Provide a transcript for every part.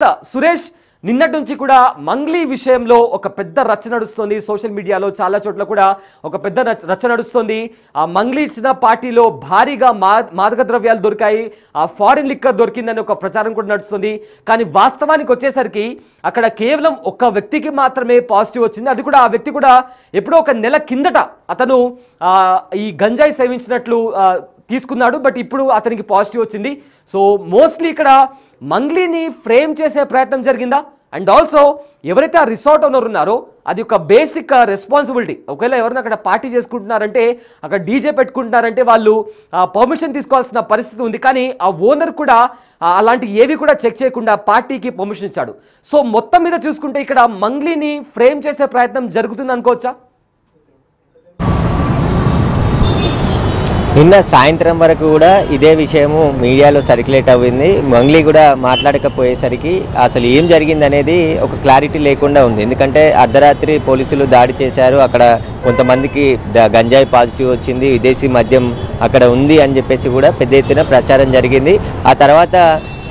సురేష్ నిన్నటి నుంచి కూడా మంగ్లీ విషయంలో ఒక పెద్ద రచ్చ నడుస్తుంది. సోషల్ మీడియాలో చాలా చోట్ల కూడా ఒక పెద్ద రచ్చ నడుస్తుంది. ఆ మంగ్లీ ఇచ్చిన పార్టీలో భారీగా మాదక ద్రవ్యాలు దొరికాయి, ఆ ఫారిన్ లిక్కర్ దొరికిందని ఒక ప్రచారం కూడా నడుస్తుంది. కానీ వాస్తవానికి వచ్చేసరికి అక్కడ కేవలం ఒక వ్యక్తికి మాత్రమే పాజిటివ్ వచ్చింది. అది కూడా ఆ వ్యక్తి కూడా ఎప్పుడో ఒక నెల కిందట అతను ఈ గంజాయి సేవించినట్లు తీసుకున్నాడు. బట్ ఇప్పుడు అతనికి పాజిటివ్ వచ్చింది. సో మోస్ట్లీ ఇక్కడ మంగ్లీని ఫ్రేమ్ చేసే ప్రయత్నం జరిగిందా? అండ్ ఆల్సో ఎవరైతే ఆ రిసార్ట్ ఓనర్ ఉన్నారో అది ఒక బేసిక్ రెస్పాన్సిబిలిటీ. ఒకవేళ ఎవరైనా అక్కడ పార్టీ చేసుకుంటున్నారంటే, అక్కడ డీజే పెట్టుకుంటున్నారంటే వాళ్ళు పర్మిషన్ తీసుకోవాల్సిన పరిస్థితి ఉంది. కానీ ఆ ఓనర్ కూడా అలాంటి ఏవి కూడా చెక్ చేయకుండా పార్టీకి పర్మిషన్ ఇచ్చాడు. సో మొత్తం మీద చూసుకుంటే ఇక్కడ మంగ్లీని ఫ్రేమ్ చేసే ప్రయత్నం జరుగుతుంది అనుకోవచ్చా? నిన్న సాయంత్రం వరకు కూడా ఇదే విషయము మీడియాలో సర్క్యులేట్ అవ్వింది. మంగ్లీ కూడా మాట్లాడకపోయేసరికి అసలు ఏం జరిగింది అనేది ఒక క్లారిటీ లేకుండా ఉంది. ఎందుకంటే అర్ధరాత్రి పోలీసులు దాడి చేశారు, అక్కడ కొంతమందికి గంజాయి పాజిటివ్ వచ్చింది, విదేశీ మద్యం అక్కడ ఉంది అని చెప్పేసి కూడా పెద్ద ఎత్తున ప్రచారం జరిగింది. ఆ తర్వాత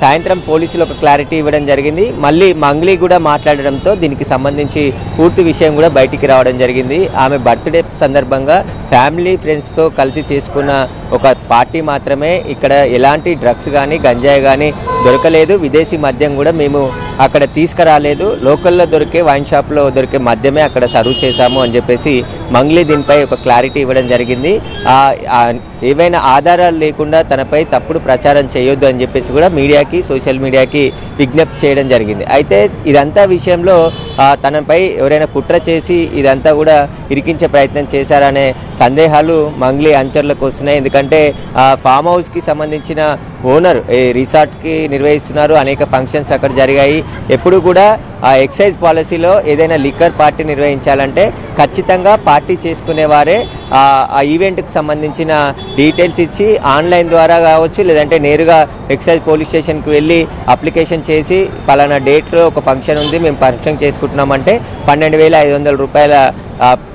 సాయంత్రం పోలీసులు ఒక క్లారిటీ ఇవ్వడం జరిగింది. మళ్ళీ మంగ్లీ కూడా మాట్లాడడంతో దీనికి సంబంధించి పూర్తి విషయం కూడా బయటికి రావడం జరిగింది. ఆమె బర్త్డే సందర్భంగా ఫ్యామిలీ ఫ్రెండ్స్తో కలిసి చేసుకున్న ఒక పార్టీ మాత్రమే, ఇక్కడ ఎలాంటి డ్రగ్స్ కానీ గంజాయి కానీ దొరకలేదు, విదేశీ మద్యం కూడా మేము అక్కడ తీసుకురాలేదు, లోకల్లో దొరికే వైన్ షాప్లో దొరికే మద్యమే అక్కడ సర్వ్ చేశాము అని చెప్పేసి మంగ్లీ దీనిపై ఒక క్లారిటీ ఇవ్వడం జరిగింది. ఏవైనా ఆధారాలు లేకుండా తనపై తప్పుడు ప్రచారం చేయొద్దు అని చెప్పేసి కూడా మీడియాకి, సోషల్ మీడియాకి విజ్ఞప్తి చేయడం జరిగింది. అయితే ఇదంతా విషయంలో తనపై ఎవరైనా కుట్ర చేసి ఇదంతా కూడా ఇరికించే ప్రయత్నం చేశారనే సందేహాలు మంగ్లీ అంచర్లకు వస్తున్నాయి. ఎందుకంటే ఫామ్ హౌస్కి సంబంధించిన ఓనర్ రిసార్ట్కి నిర్వహిస్తున్నారు, అనేక ఫంక్షన్స్ అక్కడ జరిగాయి. ఎప్పుడు కూడా ఆ ఎక్సైజ్ పాలసీలో ఏదైనా లిక్కర్ పార్టీ నిర్వహించాలంటే ఖచ్చితంగా పార్టీ చేసుకునేవారే ఆ ఈవెంట్కి సంబంధించిన డీటెయిల్స్ ఇచ్చి ఆన్లైన్ ద్వారా కావచ్చు, లేదంటే నేరుగా ఎక్సైజ్ పోలీస్ స్టేషన్కి వెళ్ళి అప్లికేషన్ చేసి పలానా డేట్లో ఒక ఫంక్షన్ ఉంది, మేము ఫంక్షన్ చేసుకుంటున్నామంటే 12,500 రూపాయల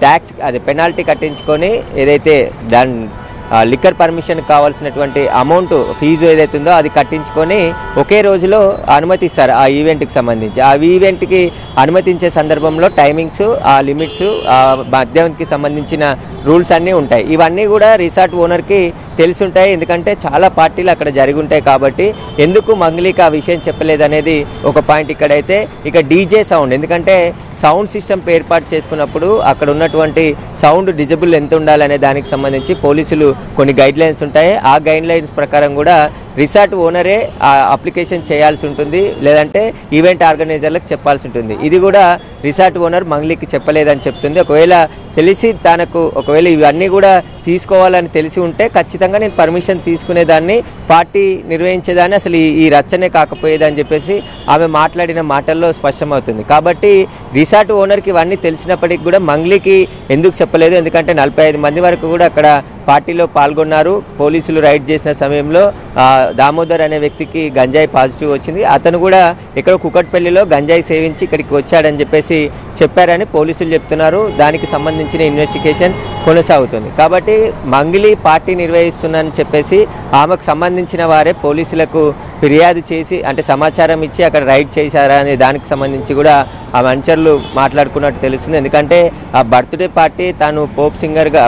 ట్యాక్స్ అది పెనాల్టీ కట్టించుకొని ఏదైతే దాని లిక్కర్ పర్మిషన్ కావాల్సినటువంటి అమౌంట్ ఫీజు ఏదైతే ఉందో అది కట్టించుకొని ఒకే రోజులో అనుమతిస్తారు ఆ ఈవెంట్కి సంబంధించి. ఆ ఈవెంట్కి అనుమతించే సందర్భంలో టైమింగ్స్, ఆ లిమిట్స్, మద్యానికి సంబంధించిన రూల్స్ అన్నీ ఉంటాయి. ఇవన్నీ కూడా రిసార్ట్ ఓనర్కి తెలిసి ఉంటాయి, ఎందుకంటే చాలా పార్టీలు అక్కడ జరిగి ఉంటాయి. కాబట్టి ఎందుకు మంగ్లీకి ఆ విషయం చెప్పలేదనేది ఒక పాయింట్. ఇక్కడైతే ఇక డీజే సౌండ్, ఎందుకంటే సౌండ్ సిస్టమ్ ఏర్పాటు చేసుకున్నప్పుడు అక్కడ ఉన్నటువంటి సౌండ్ డిజబుల్ ఎంత ఉండాలనే దానికి సంబంధించి పోలీసులు కొన్ని గైడ్ లైన్స్ ఉంటాయి. ఆ గైడ్ లైన్స్ ప్రకారం కూడా రిసార్ట్ ఓనరే ఆ అప్లికేషన్ చేయాల్సి ఉంటుంది, లేదంటే ఈవెంట్ ఆర్గనైజర్లకు చెప్పాల్సి ఉంటుంది. ఇది కూడా రిసార్ట్ ఓనర్ మంగ్లీకి చెప్పలేదని చెప్తుంది. ఒకవేళ తెలిసి ఒకవేళ ఇవన్నీ కూడా తీసుకోవాలని తెలిసి ఉంటే ఖచ్చితంగా నేను పర్మిషన్ తీసుకునేదాన్ని, పార్టీ నిర్వహించేదాన్ని, అసలు ఈ రచ్చనే కాకపోయేదని చెప్పేసి ఆమె మాట్లాడిన మాటల్లో స్పష్టమవుతుంది. కాబట్టి రిసార్ట్ ఓనర్కి ఇవన్నీ తెలిసినప్పటికీ కూడా మంగ్లీకి ఎందుకు చెప్పలేదు? ఎందుకంటే 45 మంది వరకు కూడా అక్కడ పార్టీలో పాల్గొన్నారు. పోలీసులు రైడ్ చేసిన సమయంలో దామోదర్ అనే వ్యక్తికి గంజాయి పాజిటివ్ వచ్చింది. అతను కూడా ఇక్కడ కుకట్పల్లిలో గంజాయి సేవించి ఇక్కడికి వచ్చాడని చెప్పేసి చెప్పారని పోలీసులు చెప్తున్నారు. దానికి సంబంధించిన ఇన్వెస్టిగేషన్ కొనసాగుతుంది. కాబట్టి మంగ్లీ పార్టీ నిర్వహిస్తుందని చెప్పేసి ఆమెకు సంబంధించిన వారే పోలీసులకు ఫిర్యాదు చేసి, అంటే సమాచారం ఇచ్చి అక్కడ రైడ్ చేశారా అనే దానికి సంబంధించి కూడా ఆ మంచర్లు మాట్లాడుకున్నట్టు తెలుస్తుంది. ఎందుకంటే ఆ బర్త్డే పార్టీ తాను పోప్ సింగర్గా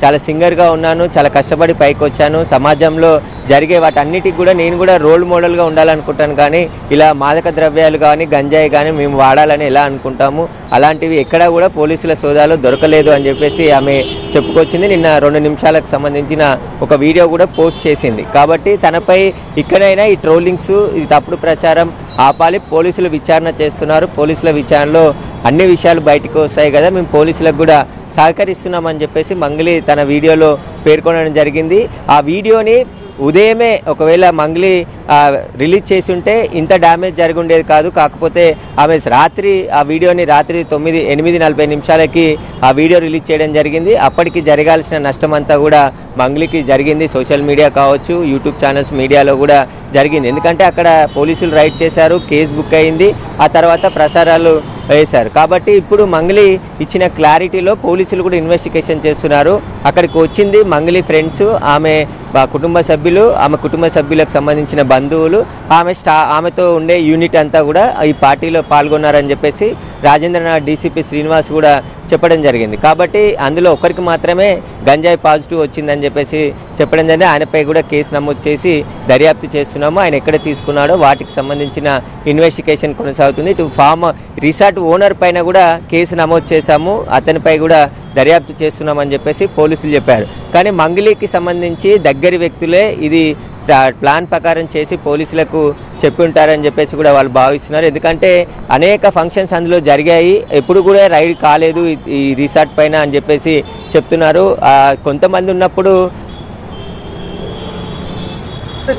చాలా సింగర్గా ఉన్నాను, చాలా కష్టపడి పైకి వచ్చాను, సమాజంలో జరిగే వాటన్నిటికి కూడా నేను కూడా రోల్ మోడల్గా ఉండాలనుకుంటాను, కానీ ఇలా మాదక ద్రవ్యాలు కానీ గంజాయి కానీ మేము వాడాలని ఎలా అనుకుంటాము, అలాంటివి ఎక్కడా కూడా పోలీసుల సోదాలో దొరకలేదు అని చెప్పేసి ఆమె చెప్పుకొచ్చింది. నిన్న 2 నిమిషాలకు సంబంధించిన ఒక వీడియో కూడా పోస్ట్ చేసింది. కాబట్టి తనపై ఇక్కడైనా ఈ ట్రోలింగ్స్, ఈ తప్పుడు ప్రచారం ఆపాలి. పోలీసులు విచారణ చేస్తున్నారు, పోలీసుల విచారణలో అన్ని విషయాలు బయటకు వస్తాయి కదా, మేము పోలీసులకు కూడా సహకరిస్తున్నామని చెప్పేసి మంగ్లీ తన వీడియోలో పేర్కొనడం జరిగింది. ఆ వీడియోని ఉదయమే ఒకవేళ మంగ్లీ రిలీజ్ చేసి ఉంటే ఇంత డ్యామేజ్ జరిగి ఉండేది కాదు. కాకపోతే ఆమె రాత్రి ఆ వీడియోని రాత్రి 8:40 నిమిషాలకి ఆ వీడియో రిలీజ్ చేయడం జరిగింది. అప్పటికి జరగాల్సిన నష్టం అంతా కూడా మంగ్లీకి జరిగింది. సోషల్ మీడియా కావచ్చు, యూట్యూబ్ ఛానల్స్, మీడియాలో కూడా జరిగింది. ఎందుకంటే అక్కడ పోలీసులు రైడ్ చేశారు, కేసు బుక్ అయింది, ఆ తర్వాత ప్రసారాలు వేశారు. కాబట్టి ఇప్పుడు మంగ్లీ ఇచ్చిన క్లారిటీలో పోలీసులు కూడా ఇన్వెస్టిగేషన్ చేస్తున్నారు. అక్కడికి వచ్చింది మంగ్లీ ఫ్రెండ్స్, ఆమె కుటుంబ సభ్యులు, ఆమె కుటుంబ సభ్యులకు సంబంధించిన బంధువులు, ఆమెతో ఉండే యూనిట్ అంతా కూడా ఈ పార్టీలో పాల్గొన్నారని చెప్పేసి రాజేంద్రనగర్ డీసీపీ శ్రీనివాస్ కూడా చెప్పడం జరిగింది. కాబట్టి అందులో ఒకరికి మాత్రమే గంజాయి పాజిటివ్ వచ్చిందని చెప్పేసి చెప్పడం జరిగింది. ఆయనపై కూడా కేసు నమోదు చేసి దర్యాప్తు చేస్తున్నాము. ఆయన ఎక్కడ తీసుకున్నాడో వాటికి సంబంధించిన ఇన్వెస్టిగేషన్ కొనసాగుతుంది. ఇటు ఫామ్ రిసార్ట్ ఓనర్ పైన కూడా కేసు నమోదు చేశాము, అతనిపై కూడా దర్యాప్తు చేస్తున్నామని చెప్పేసి పోలీసులు చెప్పారు. కానీ మంగళీకి సంబంధించి దగ్గరి వ్యక్తులే ఇది ప్లాన్ ప్రకారం చేసి పోలీసులకు చెప్పి ఉంటారని చెప్పేసి కూడా వాళ్ళు భావిస్తున్నారు. ఎందుకంటే అనేక ఫంక్షన్స్ అందులో జరిగాయి, ఎప్పుడు కూడా రైడ్ కాలేదు ఈ రిసార్ట్ పైన అని చెప్పేసి చెప్తున్నారు. కొంతమంది ఉన్నప్పుడు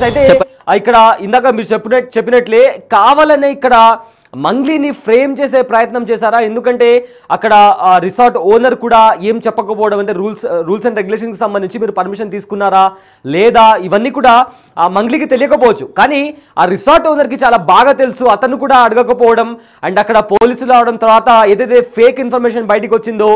అయితే ఇక్కడ ఇందాక మీరు చెప్పినట్లే కావాలనే ఇక్కడ మంగ్లీని ఫ్రేమ్ చేసే ప్రయత్నం చేశారా? ఎందుకంటే అక్కడ రిసార్ట్ ఓనర్ కూడా ఏం చెప్పకపోవడం, అంటే రూల్స్ అండ్ రెగ్యులేషన్కి సంబంధించి మీరు పర్మిషన్ తీసుకున్నారా లేదా ఇవన్నీ కూడా మంగ్లీకి తెలియకపోవచ్చు, కానీ ఆ రిసార్ట్ ఓనర్కి చాలా బాగా తెలుసు. అతను కూడా అడగకపోవడం అండ్ అక్కడ పోలీసులు రావడం, తర్వాత ఏదైతే ఫేక్ ఇన్ఫర్మేషన్ బయటకు వచ్చిందో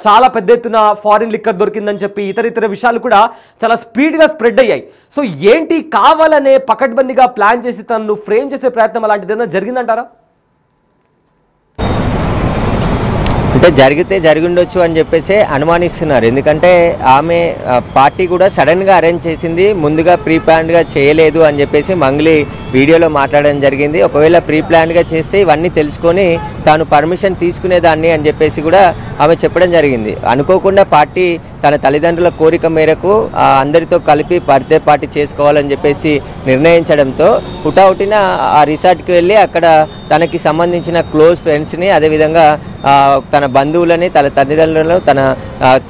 చాలా పెద్ద ఎత్తున ఫారిన్ లిక్కర్ దొరికిందని చెప్పి ఇతర విషయాలు కూడా చాలా స్పీడ్గా స్ప్రెడ్ అయ్యాయి. సో ఏంటి కావాలనే పకడ్బందీగా ప్లాన్ చేసి తనను ఫ్రేమ్ చేసే ప్రయత్నం అలాంటిది ఏదైనా జరిగిందంటారా? అంటే జరిగిండొచ్చు అని చెప్పేసి అనుమానిస్తున్నారు. ఎందుకంటే ఆమె పార్టీ కూడా సడన్గా అరేంజ్ చేసింది, ముందుగా ప్రీ ప్లాన్డ్గా చేయలేదు అని చెప్పేసి మంగ్లీ వీడియోలో మాట్లాడడం జరిగింది. ఒకవేళ ప్రీ ప్లాన్డ్గా చేస్తే ఇవన్నీ తెలుసుకొని తాను పర్మిషన్ తీసుకునేదాన్ని అని చెప్పేసి కూడా ఆమె చెప్పడం జరిగింది. అనుకోకుండా పార్టీ తన తల్లిదండ్రుల కోరిక మేరకు అందరితో కలిపి బర్త్డే పార్టీ చేసుకోవాలని చెప్పేసి నిర్ణయించడంతో హుటాహుటిన ఆ రిసార్ట్కి వెళ్ళి అక్కడ తనకి సంబంధించిన క్లోజ్ ఫ్రెండ్స్ని, అదేవిధంగా తన బంధువులని, తన తల్లిదండ్రులను, తన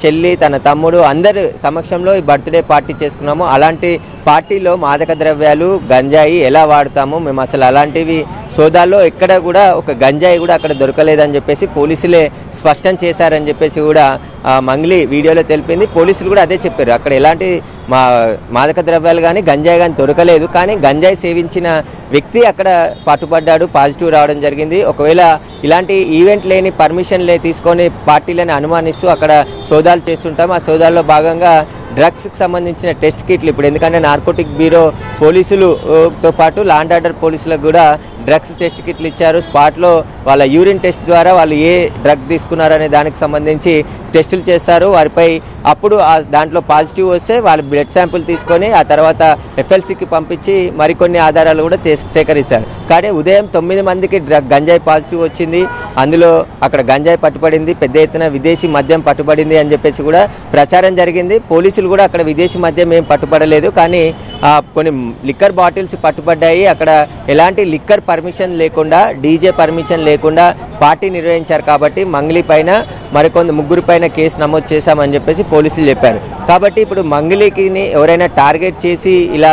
చెల్లి, తన తమ్ముడు అందరి సమక్షంలో ఈ బర్త్డే పార్టీ చేసుకున్నాము. అలాంటి పార్టీలో మాదక ద్రవ్యాలు, గంజాయి ఎలా వాడతాము మేము అసలు అలాంటివి సోదాల్లో ఎక్కడ కూడా ఒక గంజాయి కూడా అక్కడ దొరకలేదని చెప్పేసి పోలీసులే స్పష్టం చేశారని చెప్పేసి కూడా మంగ్లీ వీడియోలో తెలిపింది. పోలీసులు కూడా అదే చెప్పారు, అక్కడ ఎలాంటి మాదక ద్రవ్యాలు కానీ గంజాయి కానీ దొరకలేదు, కానీ గంజాయి సేవించిన వ్యక్తి అక్కడ పట్టుబడ్డాడు, పాజిటివ్ రావడం జరిగింది. ఒకవేళ ఇలాంటి ఈవెంట్ లేని పర్మిషన్ తీసుకొని పార్టీలని అనుమానిస్తూ అక్కడ సోదాలు చేస్తుంటాం. ఆ సోదాల్లో భాగంగా డ్రగ్స్కి సంబంధించిన టెస్ట్ కిట్లు ఇప్పుడు, ఎందుకంటే నార్కోటిక్ బ్యూరో పోలీసులతో పాటు లా అండ్ ఆర్డర్ పోలీసులకు కూడా డ్రగ్స్ టెస్ట్ కిట్లు ఇచ్చారు. స్పాట్లో వాళ్ళ యూరిన్ టెస్ట్ ద్వారా వాళ్ళు ఏ డ్రగ్ తీసుకున్నారనే దానికి సంబంధించి టెస్టులు చేస్తారు. వారిపై అప్పుడు దాంట్లో పాజిటివ్ వస్తే వాళ్ళు బ్లడ్ శాంపుల్ తీసుకొని ఆ తర్వాత ఎఫ్ఎల్సీకి పంపించి మరికొన్ని ఆధారాలు కూడా సేకరిస్తారు. కానీ ఉదయం 9 మందికి గంజాయి పాజిటివ్ వచ్చింది, అందులో అక్కడ గంజాయి పట్టుబడింది, పెద్ద ఎత్తున విదేశీ మద్యం పట్టుబడింది అని చెప్పేసి కూడా ప్రచారం జరిగింది. పోలీసులు కూడా అక్కడ విదేశీ మద్యం ఏం పట్టుబడలేదు, కానీ కొన్ని లిక్కర్ బాటిల్స్ పట్టుబడ్డాయి. అక్కడ ఎలాంటి లిక్కర్ పర్మిషన్ లేకుండా, డీజే పర్మిషన్ లేకుండా పార్టీ నిర్వహించారు. కాబట్టి మంగ్లీ పైన మరికొంత ముగ్గురు పైన కేసు నమోదు చేశామని చెప్పేసి పోలీసులు చెప్పారు. కాబట్టి ఇప్పుడు మంగ్లీకి ఎవరైనా టార్గెట్ చేసి ఇలా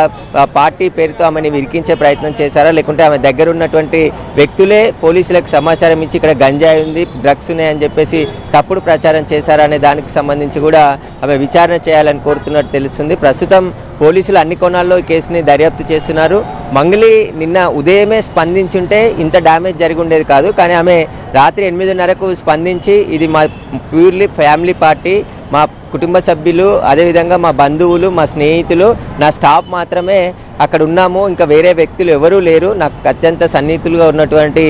పార్టీ పేరుతో ఆమెను విరికించే ప్రయత్నం చేశారా, లేకుంటే ఆమె దగ్గర ఉన్నటువంటి వ్యక్తులే పోలీసులకు సమాచారం ఇచ్చి ఇక్కడ గంజాయి ఉంది, డ్రగ్స్ ఉన్నాయని చెప్పేసి తప్పుడు ప్రచారం చేశారా అనే దానికి సంబంధించి కూడా ఆమె విచారణ చేయాలని కోరుతున్నట్టు తెలుస్తుంది. ప్రస్తుతం పోలీసులు అన్ని కోణాల్లో ఈ కేసుని దర్యాప్తు చేస్తున్నారు. మంగ్లీ నిన్న ఉదయమే స్పందించుంటే ఇంత డ్యామేజ్ జరిగి ఉండేది కాదు, కానీ ఆమె రాత్రి 8:30కు స్పందించి ఇది మా ప్యూర్లీ ఫ్యామిలీ పార్టీ, మా కుటుంబ సభ్యులు, అదేవిధంగా మా బంధువులు, మా స్నేహితులు, నా స్టాఫ్ మాత్రమే అక్కడ ఉన్నాము, ఇంకా వేరే వ్యక్తులు ఎవరూ లేరు, నాకు అత్యంత సన్నిహితులుగా ఉన్నటువంటి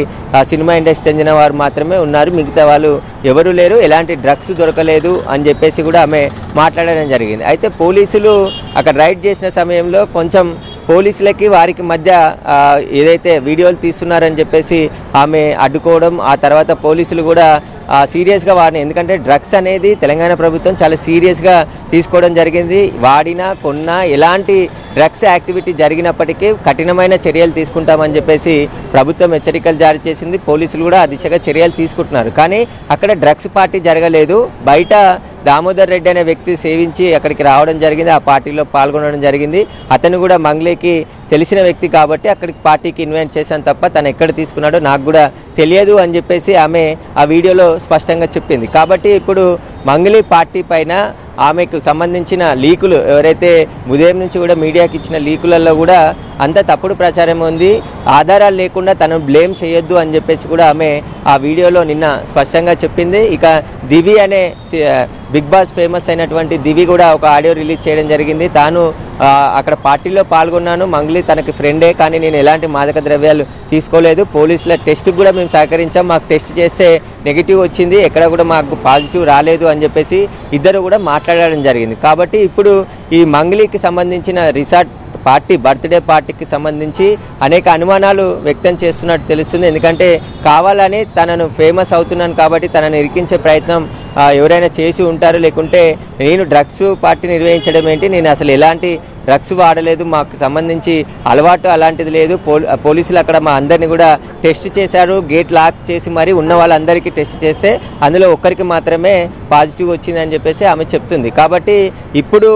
సినిమా ఇండస్ట్రీ చెందిన వారు మాత్రమే ఉన్నారు, మిగతా వాళ్ళు ఎవరూ లేరు, ఎలాంటి డ్రగ్స్ దొరకలేదు అని చెప్పేసి కూడా ఆమె మాట్లాడడం జరిగింది. అయితే పోలీసులు అక్కడ రైడ్ చేసిన సమయంలో కొంచెం పోలీసులకి వారికి మధ్య ఏదైతే వీడియోలు తీస్తున్నారని చెప్పేసి ఆమె అడ్డుకోవడం, ఆ తర్వాత పోలీసులు కూడా సీరియస్గా వాడిని, ఎందుకంటే డ్రగ్స్ అనేది తెలంగాణ ప్రభుత్వం చాలా సీరియస్గా తీసుకోవడం జరిగింది. వాడినా కొన్నా ఎలాంటి డ్రగ్స్ యాక్టివిటీ జరిగినప్పటికీ కఠినమైన చర్యలు తీసుకుంటామని చెప్పేసి ప్రభుత్వం హెచ్చరికలు జారీ చేసింది. పోలీసులు కూడా ఆ దిశగా చర్యలు తీసుకుంటున్నారు. కానీ అక్కడ డ్రగ్స్ పార్టీ జరగలేదు, బయట దామోదర్ రెడ్డి అనే వ్యక్తి సేవించి అక్కడికి రావడం జరిగింది, ఆ పార్టీలో పాల్గొనడం జరిగింది. అతను కూడా మంగ్లీకి తెలిసిన వ్యక్తి కాబట్టి అక్కడికి పార్టీకి ఇన్వైట్ చేశాను తప్ప తను ఎక్కడ తీసుకున్నాడో నాకు కూడా తెలియదు అని చెప్పేసి ఆమె ఆ వీడియోలో స్పష్టంగా చెప్పింది. కాబట్టి ఇప్పుడు మంగ్లీ పార్టీ పైన ఆమెకు సంబంధించిన లీకులు ఎవరైతే ఉదయం నుంచి కూడా మీడియాకి ఇచ్చిన లీకులలో కూడా అంత తప్పుడు ప్రచారం ఉంది, ఆధారాలు లేకుండా తనను బ్లేమ్ చేయొద్దు అని చెప్పేసి కూడా ఆమె ఆ వీడియోలో నిన్న స్పష్టంగా చెప్పింది. ఇక దివి అనే బిగ్ బాస్ ఫేమస్ అయినటువంటి దివి కూడా ఒక ఆడియో రిలీజ్ చేయడం జరిగింది. తాను అక్కడ పార్టీలో పాల్గొన్నాను, మంగ్లీ తనకి ఫ్రెండే, కానీ నేను ఎలాంటి మాదక ద్రవ్యాలు తీసుకోలేదు, పోలీసుల టెస్ట్కి కూడా మేము సహకరించాం, మాకు టెస్ట్ చేస్తే నెగిటివ్ వచ్చింది, ఎక్కడ కూడా మాకు పాజిటివ్ రాలేదు అని చెప్పేసి ఇద్దరు కూడా మాట్లాడడం జరిగింది. కాబట్టి ఇప్పుడు ఈ మంగ్లీకి సంబంధించిన రిసార్ట్ పార్టీ బర్త్డే పార్టీకి సంబంధించి అనేక అనుమానాలు వ్యక్తం చేస్తున్నట్టు తెలుస్తుంది. ఎందుకంటే కావాలని తనను ఫేమస్ అవుతున్నాను కాబట్టి తనను ఇరికించే ప్రయత్నం ఎవరైనా చేసి ఉంటారు, లేకుంటే నేను డ్రగ్స్ పార్టీ నిర్వహించడం ఏంటి, నేను అసలు ఎలాంటి డ్రగ్స్ వాడలేదు, మాకు సంబంధించి అలవాటు అలాంటిది లేదు, పోలీసులు అక్కడ మా అందరినీ కూడా టెస్ట్ చేశారు, గేట్ లాక్ చేసి మరి ఉన్న వాళ్ళందరికీ టెస్ట్ చేస్తే అందులో ఒక్కరికి మాత్రమే పాజిటివ్ వచ్చిందని చెప్పేసి ఆమె చెప్తుంది. కాబట్టి ఇప్పుడు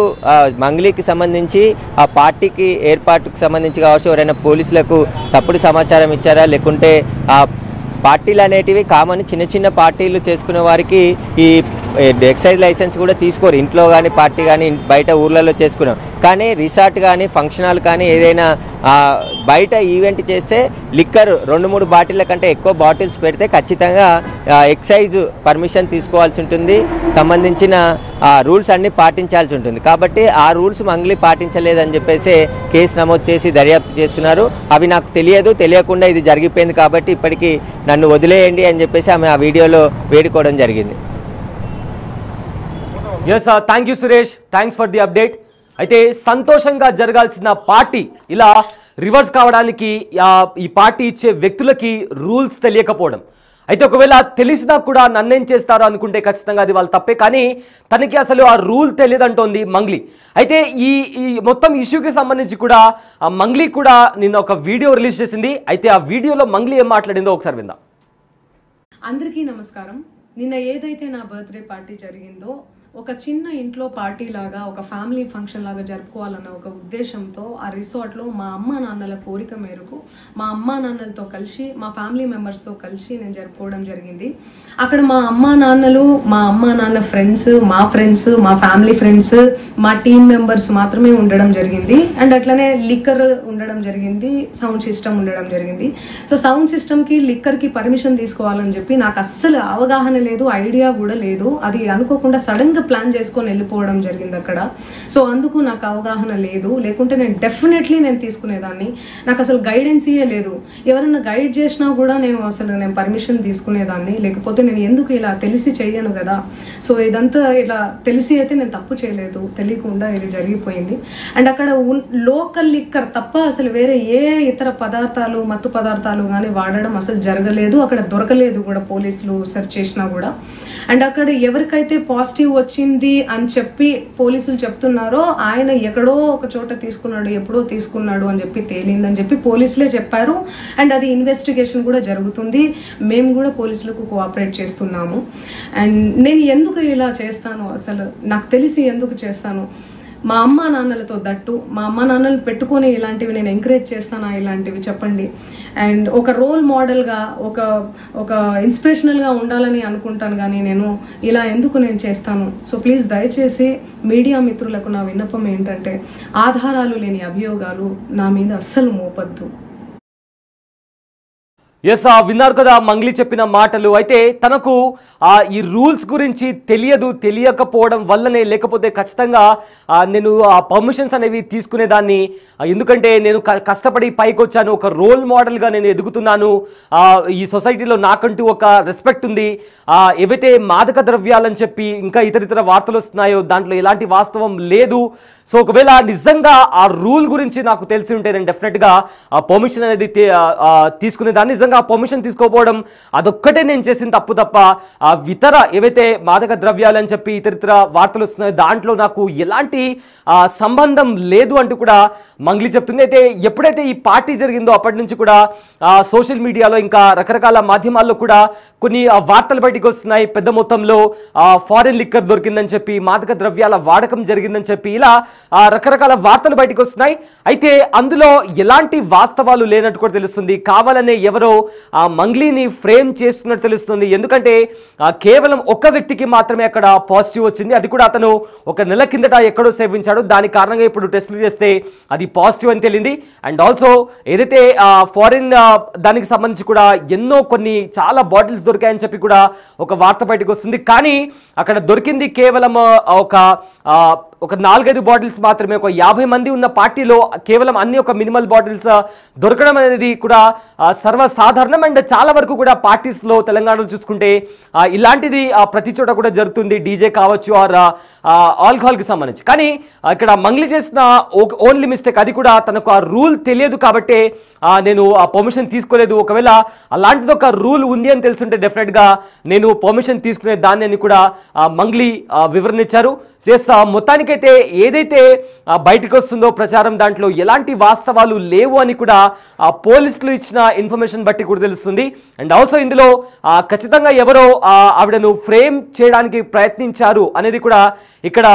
మంగ్లీకి సంబంధించి ఆ పార్టీకి ఏర్పాటుకు సంబంధించి కావచ్చు ఎవరైనా పోలీసులకు తప్పుడు సమాచారం ఇచ్చారా, లేకుంటే ఆ పార్టీలు అనేటివి కామన్ చిన్న చిన్న పార్టీలు చేసుకునే వారికి ఈ ఎక్సైజ్ లైసెన్స్ కూడా తీసుకోరు, ఇంట్లో కానీ పార్టీ కానీ బయట ఊర్లలో చేసుకున్నాం. కానీ రిసార్ట్ కానీ ఫంక్షన్ హాల్ కానీ ఏదైనా బయట ఈవెంట్ చేస్తే లిక్కర్ 2-3 బాటిళ్ళ కంటే ఎక్కువ బాటిల్స్ పెడితే ఖచ్చితంగా ఎక్సైజ్ పర్మిషన్ తీసుకోవాల్సి ఉంటుంది, సంబంధించిన రూల్స్ అన్నీ పాటించాల్సి ఉంటుంది. కాబట్టి ఆ రూల్స్ మంగ్లీ పాటించలేదని చెప్పేసి కేసు నమోదు చేసి దర్యాప్తు చేస్తున్నారు. అవి నాకు తెలియకుండా ఇది జరిగిపోయింది కాబట్టి ఇప్పటికీ నన్ను వదిలేయండి అని చెప్పేసి ఆమె ఆ వీడియోలో వేడుకోవడం జరిగింది. Yes, thank you Suresh, thanks for the update. అయితే సంతోషంగా జరగాల్సిన పార్టీ ఇలా రివర్స్ కావడానికి ఈ పార్టీ ఇచ్చే వ్యక్తులకి రూల్స్ తెలియకపోవడం. అయితే ఒకవేళ తెలిసినా కూడా నన్నేం చేస్తారో అనుకుంటే ఖచ్చితంగా అది వాళ్ళు తప్పే. కానీ తనకి అసలు ఆ రూల్ తెలియదంటోంది మంగ్లీ. అయితే ఈ మొత్తం ఇష్యూకి సంబంధించి కూడా మంగ్లీ కూడా నిన్న ఒక వీడియో రిలీజ్ చేసింది. అయితే ఆ వీడియోలో మంగ్లీ ఏం మాట్లాడిందో ఒకసారి విందాం. అందరికీ నమస్కారం. నిన్న ఏదైతే నా బర్త్డే పార్టీ జరిగిందో ఒక చిన్న ఇంట్లో పార్టీ లాగా, ఒక ఫ్యామిలీ ఫంక్షన్ లాగా జరుపుకోవాలన్న ఒక ఉద్దేశంతో ఆ రిసార్ట్లో మా అమ్మా నాన్నల కోరిక మేరకు మా అమ్మా నాన్నలతో కలిసి, మా ఫ్యామిలీ మెంబర్స్తో కలిసి నేను జరుపుకోవడం జరిగింది. అక్కడ మా అమ్మా నాన్నలు, మా అమ్మా నాన్న ఫ్రెండ్స్, మా ఫ్రెండ్స్, మా ఫ్యామిలీ ఫ్రెండ్స్, మా టీమ్ మెంబర్స్ మాత్రమే ఉండడం జరిగింది. అండ్ అట్లనే లిక్కర్ ఉండడం జరిగింది, సౌండ్ సిస్టమ్ ఉండడం జరిగింది. సో సౌండ్ సిస్టమ్కి లిక్కర్కి పర్మిషన్ తీసుకోవాలని చెప్పి నాకు అస్సలు అవగాహన లేదు, ఐడియా కూడా లేదు. అది అనుకోకుండా సడన్గా ప్లాన్ చేసుకొని వెళ్ళిపోవడం జరిగింది అక్కడ. సో అందుకు నాకు అవగాహన లేదు, లేకుంటే నేను డెఫినెట్లీ నేను తీసుకునేదాన్ని. నాకు అసలు గైడెన్సీయే లేదు. ఎవరైనా గైడ్ చేసినా కూడా నేను పర్మిషన్ తీసుకునేదాన్ని, లేకపోతే నేను ఎందుకు ఇలా తెలిసి చెయ్యను కదా. సో ఇదంతా ఇలా తెలిసి అయితే నేను తప్పు చేయలేదు, తెలియకుండా ఇది జరిగిపోయింది. అండ్ అక్కడ లోకల్ లిక్కర్ తప్ప అసలు వేరే ఏ ఇతర పదార్థాలు, మత్తు పదార్థాలు కానీ వాడడం అసలు జరగలేదు, అక్కడ దొరకలేదు కూడా, పోలీసులు సెర్చ్ చేసినా కూడా. అండ్ అక్కడ ఎవరికైతే పాజిటివ్ వచ్చింది అని చెప్పి పోలీసులు చెప్తున్నారో ఆయన ఎక్కడో ఒక చోట తీసుకున్నాడు, ఎప్పుడో తీసుకున్నాడు అని చెప్పి తేలిందని చెప్పి పోలీసులే చెప్పారు. అండ్ అది ఇన్వెస్టిగేషన్ కూడా జరుగుతుంది, మేము కూడా పోలీసులకు కోఆపరేట్ చేస్తున్నాము. అండ్ నేను ఎందుకు ఇలా చేస్తాను, అసలు నాకు తెలిసి ఎందుకు చేస్తాను, మా అమ్మా నాన్నలతో దట్టు మా అమ్మా నాన్నలు పెట్టుకొని ఇలాంటివి నేను ఎంకరేజ్ చేస్తానా, ఇలాంటివి చెప్పండి. అండ్ ఒక రోల్ మోడల్గా, ఒక ఇన్స్పిరేషనల్గా ఉండాలని అనుకుంటాను, కానీ నేను ఇలా ఎందుకు నేను చేస్తాను. సో ప్లీజ్ దయచేసి మీడియా మిత్రులకు నా విన్నపం ఏంటంటే ఆధారాలు లేని అభియోగాలు నా మీద అస్సలు మోపద్దు. ఎస్, విన్నారు కదా మంగ్లీ చెప్పిన మాటలు. అయితే తనకు ఈ రూల్స్ గురించి తెలియకపోవడం వల్లనే, లేకపోతే ఖచ్చితంగా నేను ఆ పర్మిషన్స్ అనేవి తీసుకునేదాన్ని. ఎందుకంటే నేను కష్టపడి పైకి వచ్చాను, ఒక రోల్ మోడల్గా నేను ఎదుగుతున్నాను, ఈ సొసైటీలో నాకంటూ ఒక రెస్పెక్ట్ ఉంది. ఏవైతే మాదక ద్రవ్యాలని చెప్పి ఇంకా ఇతర వార్తలు వస్తున్నాయో దాంట్లో ఎలాంటి వాస్తవం లేదు. సో ఒకవేళ నిజంగా ఆ రూల్ గురించి నాకు తెలిసి ఉంటే నేను డెఫినెట్గా ఆ పర్మిషన్ అనేది తీసుకునేదాన్ని. నిజంగా ఆ పర్మిషన్ తీసుకోకపోవడం అదొక్కటే నేను చేసిన తప్పు తప్ప ఇతర ఏవైతే మాదక ద్రవ్యాలు అని చెప్పి ఇతర వార్తలు వస్తున్నాయో దాంట్లో నాకు ఎలాంటి సంబంధం లేదు అంటూ కూడా మంగ్లీ చెప్తుంది. అయితే ఎప్పుడైతే ఈ పార్టీ జరిగిందో అప్పటి నుంచి కూడా సోషల్ మీడియాలో ఇంకా రకరకాల మాధ్యమాల్లో కూడా కొన్ని వార్తలు బయటకు వస్తున్నాయి. పెద్ద మొత్తంలో ఫారెన్ లిక్కర్ దొరికిందని చెప్పి, మాదక ద్రవ్యాల వాడకం జరిగిందని చెప్పి ఇలా రకరకాల వార్తలు బయటకు వస్తున్నాయి. అయితే అందులో ఎలాంటి వాస్తవాలు లేనట్టు కూడా తెలుస్తుంది. కావాలనే ఎవరో ఆ మంగ్లీని ఫ్రేమ్ చేస్తున్నట్టు తెలుస్తుంది. ఎందుకంటే కేవలం ఒక వ్యక్తికి మాత్రమే అక్కడ పాజిటివ్ వచ్చింది. అది కూడా అతను ఒక నెల కిందట ఎక్కడో సేవించాడు. దాని కారణంగా ఇప్పుడు టెస్టులు చేస్తే అది పాజిటివ్ అని తేలింది. అండ్ ఆల్సో ఏదైతే ఫారిన్ దానికి సంబంధించి కూడా ఎన్నో కొన్ని చాలా బాటిల్స్ దొరికాయని చెప్పి కూడా ఒక వార్త బయటకు వస్తుంది. కానీ అక్కడ దొరికింది కేవలం ఒక 4-5 బాటిల్స్ మాత్రమే. ఒక 50 మంది ఉన్న పార్టీలో కేవలం అన్ని ఒక మినిమల్ బాటిల్స్ దొరకడం అనేది కూడా సర్వసాధారణం. అండ్ చాలా వరకు కూడా పార్టీస్లో తెలంగాణలో చూసుకుంటే ఇలాంటిది ప్రతి చోట కూడా జరుగుతుంది, డీజే కావచ్చు ఆర్ ఆల్కహాల్కి సంబంధించి. కానీ ఇక్కడ మంగ్లీ చేసిన ఓన్లీ మిస్టేక్, అది కూడా తనకు ఆ రూల్ తెలియదు కాబట్టి నేను ఆ పర్మిషన్ తీసుకోలేదు. ఒకవేళ అలాంటిది ఒక రూల్ ఉంది అని తెలుసుంటే డెఫినెట్గా నేను పర్మిషన్ తీసుకునే దాన్ని అని కూడా మంగ్లీ వివరణ ఇచ్చారు. మొత్తానికైతే ఏదైతే బయటకు వస్తుందో ప్రచారం, దాంట్లో ఎలాంటి వాస్తవాలు లేవు అని కూడా పోలీసులు ఇచ్చిన ఇన్ఫర్మేషన్ బట్టి కూడా తెలుస్తుంది. అండ్ ఆల్సో ఇందులో ఖచ్చితంగా ఎవరో ఆవిడను ఫ్రేమ్ చేయడానికి ప్రయత్నించారు అనేది కూడా ఇక్కడ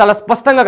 చాలా స్పష్టంగా